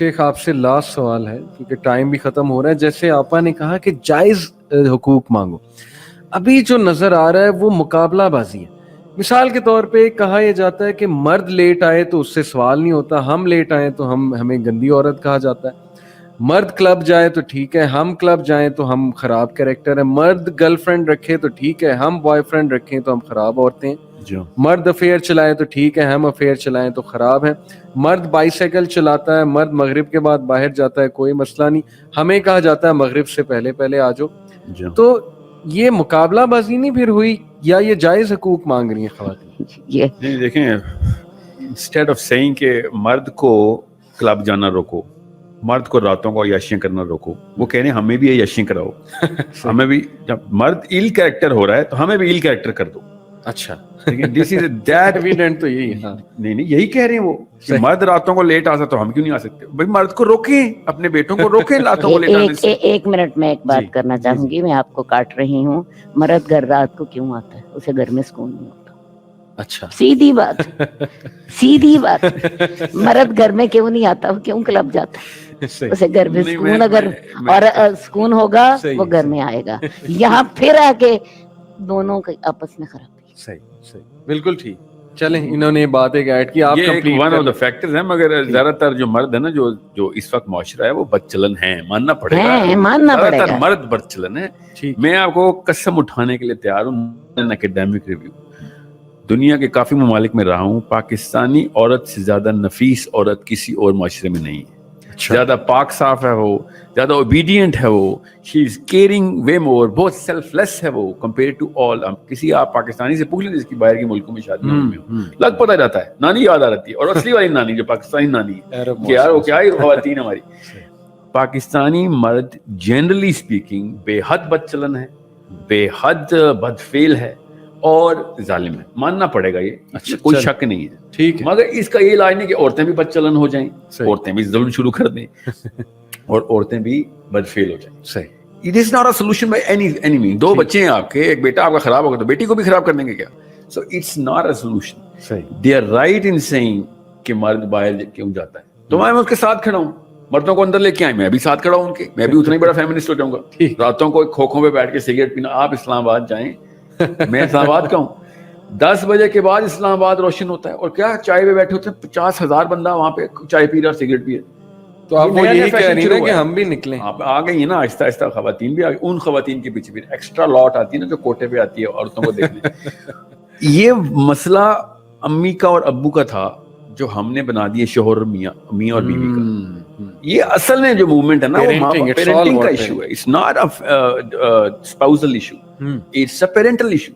شیخ آپ سے لاسٹ سوال ہے کیونکہ ٹائم بھی ختم ہو رہا ہے. جیسے آپا نے کہا کہ جائز حقوق مانگو, ابھی جو نظر آ رہا ہے وہ مقابلہ بازی ہے. مثال کے طور پہ کہا یہ جاتا ہے کہ مرد لیٹ آئے تو اس سے سوال نہیں ہوتا, ہم لیٹ آئے تو ہمیں گندی عورت کہا جاتا ہے. مرد کلب جائے تو ٹھیک ہے, ہم کلب جائیں تو ہم خراب کریکٹر ہیں. مرد گرل فرینڈ رکھے تو ٹھیک ہے, ہم بوائے فرینڈ رکھیں تو ہم خراب عورتیں ہیں. مرد افیئر چلائے تو ٹھیک ہے, ہم افیئر چلائیں تو خراب ہیں. مرد بائی سائیکل چلاتا ہے, مرد مغرب کے بعد باہر جاتا ہے, کوئی مسئلہ نہیں, ہمیں کہا جاتا ہے مغرب سے پہلے آ جاؤ. تو یہ مقابلہ بازی نہیں پھر ہوئی, یا یہ جائز حقوق مانگ رہی ہیں خواتین؟ نہیں دیکھیں, انسٹیڈ آف سیئنگ کہ مرد کو کلب جانا روکو, مرد کو راتوں کو عیاشیاں کرنا روکو, وہ کہہ رہے ہیں ہمیں بھی عیاشیاں کراؤ. ہمیں بھی, جب مرد ایل کریکٹر ہو رہا ہے تو ہمیں بھی ایل کریکٹر کر دو. اچھا, دس از دیٹ ایویڈنٹ تو یہی ہے. نہیں یہی کہہ رہے ہیں وہ کہ مرد راتوں کو لیٹ آ سکتا تو ہم کیوں نہیں آ سکتے؟ بھائی مرد کو روکیں, اپنے بیٹوں کو روکیں راتوں کو لیٹ آنے سے. ایک منٹ میں ایک بات کرنا چاہوں گی, میں آپ کو کاٹ رہی ہوں. مرد گھر رات کو کیوں آتا ہے؟ اسے گھر میں سکون نہیں ہوتا. اچھا, سیدھی بات مرد گھر میں کیوں نہیں آتا, وہ کیوں کلب جاتا ہے؟ اسے گھر میں سکون, اگر اور سکون ہوگا وہ گھر میں آئے گا. یہاں پھر آ کے دونوں کے آپس میں خرابی. صحیح, بالکل ٹھیک. چلیں, انہوں نے بات ایک ایڈ کی, آپ complete one of the factors ہیں. مگر زیادہ تر جو مرد ہے نا, جو اس وقت معاشرہ ہے وہ بدچلن ہے, ماننا پڑے گا. زیادہ تر مرد بدچلن ہے. میں آپ کو قسم اٹھانے کے لیے تیار ہوں, اکیڈیمک ریویو, دنیا کے کافی ممالک میں رہا ہوں, پاکستانی عورت سے زیادہ نفیس عورت کسی اور معاشرے میں نہیں ہے. زیادہ پاک صاف ہے وہ, زیادہ اوبیڈینٹ ہے وہ, شی از کیئرنگ وے مور, بہت سیلف لیس ہے وہ کمپیئر ٹو آل. کسی آپ پاکستانی سے پوچھ لیں جس کی باہر کے ملکوں میں شادی ہوئی ہوں, لگ پتہ جاتا ہے, نانی یاد آ رہتی ہے, اور اصلی والی نانی جو پاکستانی نانی ہے کہ یار وہ کیا ہی خواتین ہماری. پاکستانی مرد جنرلی اسپیکنگ بے حد بدچلن ہے, بے حد بدفعل ہے اور ظالم ہے, ماننا پڑے گا یہ, کوئی شک نہیں ہے. ٹھیک ہے, مگر اس کا یہ علاج نہیں کہ عورتیں بھی بدچلن ہو جائیں, عورتیں بھی ظلم شروع کر دیں اور عورتیں بھی بدفعل ہو جائیں. صحیح, it is not a solution by any mean. دو بچے ہیں آپ کے, ایک بیٹا آپ کا خراب ہوگا تو بیٹی کو بھی خراب کر دیں گے کیا؟ So it's not a solution. They are right in seeing کہ مرد باہر کیوں جاتا ہے, تو میں اس کے ساتھ کھڑا ہوں. مردوں کو اندر لے کے آئے, میں بھی ساتھ کھڑا ہوں ان کے, میں بھی اتنا ہی بڑا فیمنسٹ ہو جاؤں گا. راتوں کو کھوکھوں پہ بیٹھ کے سگریٹ پینا, آپ اسلام آباد جائیں, میں اسلام آباد کا ہوں, 10 بجے کے بعد اسلام آباد روشن ہوتا ہے, اور کیا چائے پہ بیٹھے ہوتے ہیں 50,000 بندہ وہاں پہ چائے پی رہا اور سگریٹ پی رہا. تو آپ وہ یہی کہہ رہی ہیں کہ ہم بھی نکلیں. آپ آ گئی ہیں نا آہستہ آہستہ, خواتین بھی ان خواتین کے پیچھے بھی ایکسٹرا لاٹ آتی ہے نا جو کوٹے پہ آتی ہے عورتوں کو دیکھنے. یہ مسئلہ امی کا اور ابو کا تھا جو ہم نے بنا دیے شوہر میاں اور بیوی کا. یہ اصل میں جو موومنٹ ہے نا وہ پیرنٹنگ کا ایشو ہے. It's not a spousal issue, it's a parental issue.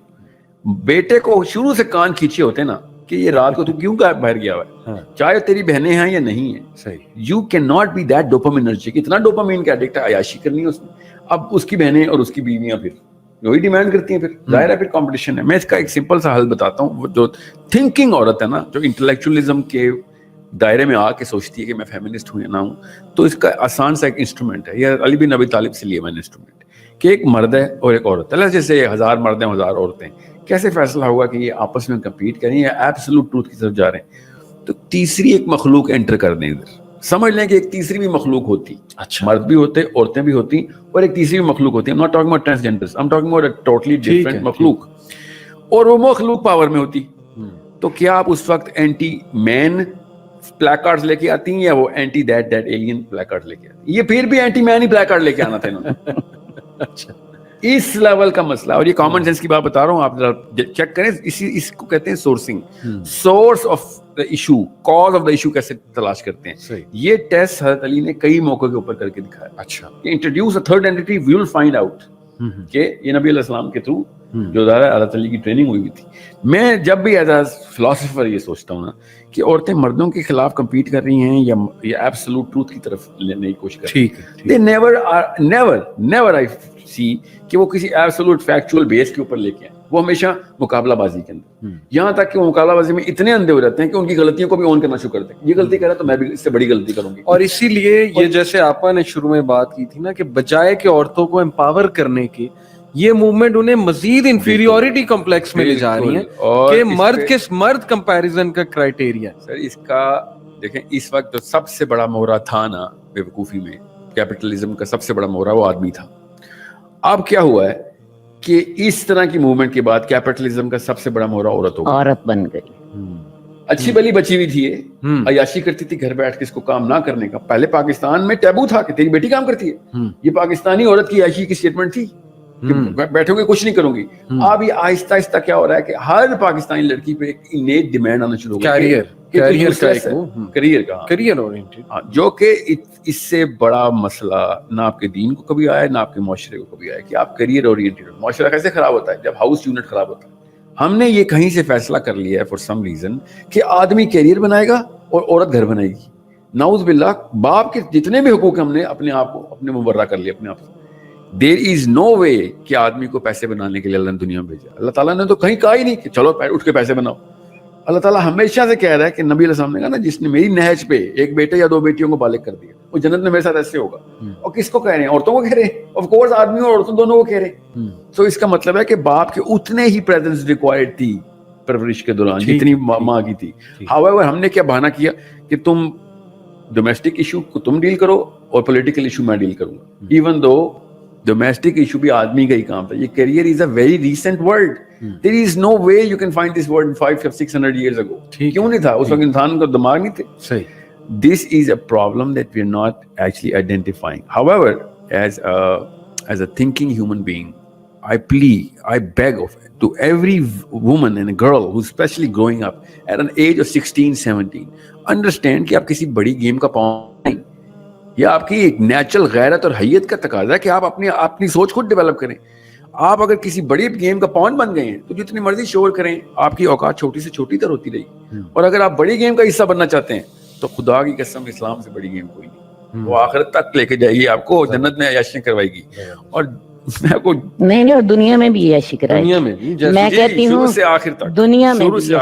بیٹے کو شروع سے کان کھینچے ہوتے نا کہ یہ رات کو تو کیوں باہر گیا ہوا ہے, چاہے تیری بہنیں ہیں یا نہیں ہیں. You can not be that dopaminergic. اتنا ڈوپامین کا ایڈکٹ ہے, عیاشی کرنی ہے اس نے. اب اس کی بہنیں اور اس کی بیویاں پھر وہی ڈیمانڈ کرتی ہیں, پھر ظاہر ہے پھر کمپٹیشن ہے. میں اس کا ایک سمپل سا حل بتاتا ہوں. جو تھنکنگ عورت ہے نا, جو انٹلیکچولیزم کے دائرے میں آ کے سوچتی ہے کہ میں فیمنسٹ ہوں یا نہ ہوں, تو اس کا آسان سا ایک انسٹرومنٹ ہے, یہ علی بن ابی طالب سے لیے میں نے انسٹرومنٹ, کہ ایک مرد ہے اور ایک عورت ہے. جیسے 1000 مرد ہیں 1000 عورتیں, کیسے فیصلہ ہوگا کہ یہ آپس میں کمپیٹ کریں یا ایبسولوٹ ٹروتھ کی طرف جا رہے ہیں؟ تو تیسری ایک مخلوق انٹر کر دیں ادھر, سمجھ لیں کہ ایک تیسری بھی مخلوق ہوتی. اچھا, مرد بھی ہوتے, عورتیں بھی ہوتی, اور ایک تیسری بھی مخلوق ہوتی. I'm not talking about transgenders, I'm talking about a totally different مخلوق, اور وہ مخلوق پاور میں ہوتی. تو کیا آپ اس وقت اینٹی مین پلیکارڈز لے کے آتی ہیں یا وہ اینٹی دیٹ ایلین پلیکارڈ لے کے آتی ہیں؟ یہ پھر بھی اینٹی مین ہی پلیکارڈ لے کے آنا تھا انہوں نے. اچھا, اس لیول کا مسئلہ. اور یہ کامن سینس کی بات بتا رہا ہوں, آپ ذرا چیک کریں. اس کو کہتے ہیں sourcing, source of the issue, cause of the issue کیسے تلاش کرتے ہیں. یہ ٹیسٹ حضرت علی نے کئی موقع کے اوپر کر کے دکھایا. اچھا, introduce a third anti, we will find out کہ یہ نبی علیہ السلام کے تھرو جو حضرت علی کی ٹریننگ ہوئی تھی. میں جب بھی ایز اے فلاسفر یہ سوچتا ہوں نا کہ عورتیں مردوں کے خلاف کمپیٹ کر رہی ہیں یا ایبسولوٹ ٹروتھ کی طرف لینے کی کوشش کر رہی ہیں, دے نیور آئی سی کہ وہ کسی ایبسولوٹ فیکچوئل بیس کے اوپر لے کے آئیں. وہ ہمیشہ مقابلہ بازی کے اندر, یہاں تک کہ وہ مقابلہ بازی میں اتنے اندھے ہو جاتے ہیں کہ ان کی غلطیوں کو بھی اون کرنا شروع کر دیں. یہ غلطی کر رہا ہے تو میں بھی اس سے بڑی غلطی کروں گی. اور اسی لیے یہ جیسے آپا نے شروع میں بات کی تھی نا کہ بجائے کہ عورتوں کو امپاور کرنے کے, یہ موومنٹ انہیں مزید انفیریورٹی کمپلیکس میں لے جا رہی ہے کہ مرد کمپیریزن کا کرائیٹیریا. سر اس کا دیکھیں اس وقت جو سب سے بڑا مورا تھا نا بیوقوفی میں، کیپٹلزم کا سب سے بڑا مورا وہ آدمی تھا. اب کیا ہوا ہے کہ اس طرح کی موومنٹ کے بعد کیپٹلزم کا سب سے بڑا مورا عورت ہو گئی. عورت بن گئی. اچھی بلی بچی ہوئی تھی یہ، عیاشی کرتی تھی گھر بیٹھ کے، اس کو کام نہ کرنے کا. پہلے پاکستان میں ٹیبو تھا کہ تیری بیٹی کام کرتی ہے، یہ پاکستانی عورت کی عیاشی کی سٹیٹمنٹ تھی کہ بیٹھو گے کچھ نہیں کروں گی. اب یہ آہستہ آہستہ کیا ہو رہا ہے کہ ہر پاکستانی لڑکی پہ ایک نیک ڈیمانڈ آنا شروع ہو گئی، کیریئر کا، جو کہ اس سے بڑا مسئلہ نہ آپ کے دین کو کبھی آیا نہ آپ کے معاشرے کو کبھی آیا کہ آپ کیریئر اورینٹڈ. معاشرہ کیسے خراب ہوتا ہے؟ جب ہاؤس یونٹ خراب ہوتا ہے. ہم نے یہ کہیں سے فیصلہ کر لیا ہے فار سم ریزن کہ آدمی کیریئر بنائے گا اور عورت گھر بنائے گی. نعوذ باللہ، باپ کے جتنے بھی حقوق ہم نے اپنے آپ کو اپنے مبرہ کر لیے اپنے آپ سے. دیر از نو وے کہ آدمی کو پیسے بنانے کے لیے اللہ نے دنیا میں بھیجا. اللہ تعالیٰ نے تو کہیں کہا ہی نہیں کہ چلو اٹھ کے پیسے بناؤ. اللہ تعالیٰ ہمیشہ سے کہہ رہا ہے کہ نبی علیہ السلام نے کہا نا، جس نے میری نہج پہ ایک بیٹے یا 2 بیٹیوں کو بالغ کر دیا وہ جنت میں میرے ساتھ ایسے ہوگا. اور کس کو کہہ رہے ہیں؟ عورتوں کو کہہ رہے ہیں. آف کورس آدمیوں اور عورتوں دونوں کو کہہ رہے ہیں. سو اس کا مطلب ہے کہ باپ کے اتنے ہی پریزنس ریکوائرڈ تھی پرورش کے دوران جتنی ماں کی تھی. ہاؤیور ہم نے کیا بہانہ کیا کہ تم ڈومیسٹک ایشو کو تم ڈیل کرو اور پولیٹیکل ایشو میں ڈیل کروں گا. ایون دو ڈومیسٹک ایشو بھی آدمی کا ہی کام تھا. یہ career is a very recent word. There is no way you can find this word 500-600 years ago. کیوں نہیں تھا؟ اس وقت انسان کا دماغ نہیں تھے. This is a problem that we are not actually identifying. However, as a thinking human being, I beg of to every woman and a girl who's especially growing up at an age of 16-17, understand کہ آپ کسی بڑی game کا پاؤں نہیں. یہ آپ کی ایک نیچرل غیرت اور حیت کا تقاضا ہے کہ آپ اپنی سوچ خود ڈیولپ کریں. آپ اگر کسی بڑی گیم کا پاؤن بن گئے ہیں تو جتنی مرضی شور کریں، آپ کی اوقات چھوٹی سے چھوٹی تر ہوتی رہی. اور اگر آپ بڑی گیم کا حصہ بننا چاہتے ہیں تو خدا کی قسم اسلام سے بڑی گیم کوئی نہیں. وہ آخرت تک لے کے جائے گی آپ کو، جنت میں عیاشیاں کروائے گی. اور نہیں اور دنیا میں بھی عیاشی کرائے گی. میں کہتی ہوں دنیا میں بھی.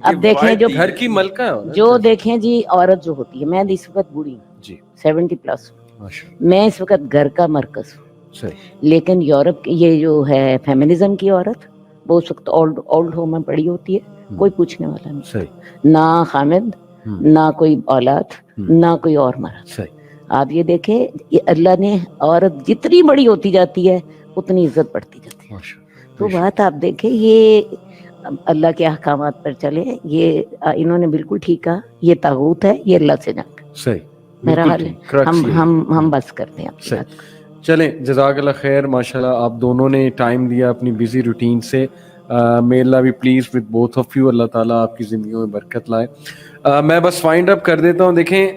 اب دیکھیں جو گھر کی ملکہ جو دیکھیں جی، عورت جو ہوتی ہے، میں اس وقت بوڑھی ہوں 70+، میں اس وقت گھر کا مرکز ہوں. لیکن یورپ یہ جو ہے فیمنزم کی عورت، وہ اس وقت اولڈ ہوم میں پڑی ہوتی ہے، کوئی پوچھنے والا نہیں، نہ خامد، نہ کوئی اولاد، نہ کوئی اور مرد. آپ یہ دیکھیں اللہ نے عورت جتنی بڑی ہوتی جاتی ہے اتنی عزت بڑھتی جاتی ہے. تو بات آپ دیکھیں، یہ اللہ کے احکامات پر چلے. یہ انہوں نے بالکل ٹھیک کہا، یہ طاغوت ہے، یہ اللہ سے جنگ. میرا حال ہے ہم بس کرتے ہیں. چلیں، جزاک اللہ خیر. ماشاءاللہ آپ دونوں نے ٹائم دیا اپنی بزی روٹین سے. may Allah be pleased with both of you. اللہ تعالیٰ آپ کی زندگیوں میں برکت لائے. میں بس فائنڈ اپ کر دیتا ہوں. دیکھیں،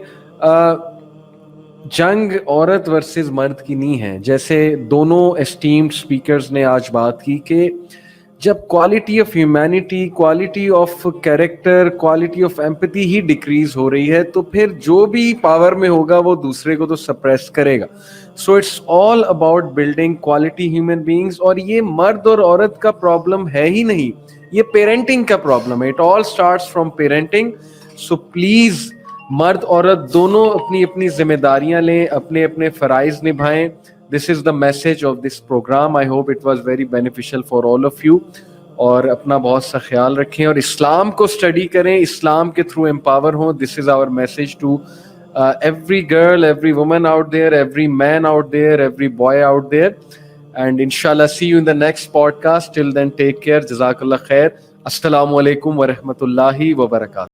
جنگ عورت ورسز مرد کی نہیں ہے. جیسے دونوں اسٹیمڈ سپیکرز نے آج بات کی کہ جب quality of humanity, quality of character, quality of empathy ہی ڈکریز ہو رہی ہے تو پھر جو بھی پاور میں ہوگا وہ دوسرے کو تو سپریس کرے گا. So it's all about building quality human beings. اور یہ مرد اور عورت کا پرابلم ہے ہی نہیں، یہ پیرنٹنگ کا پرابلم ہے. It all starts from parenting. So please مرد عورت دونوں اپنی اپنی ذمہ داریاں لیں، اپنے اپنے فرائض نبھائیں. This is the message of this program. I hope it was very beneficial for all of you. اور اپنا بہت سا خیال رکھیں اور اسلام کو اسٹڈی کریں، اسلام کے تھرو امپاور ہوں. This is our message to every girl, every woman out there, every man out there, every boy out there. And inshallah see you in the next podcast. Till then take care. Jazakallah khair. Assalamu alaikum wa rahmatullahi wa barakatuh.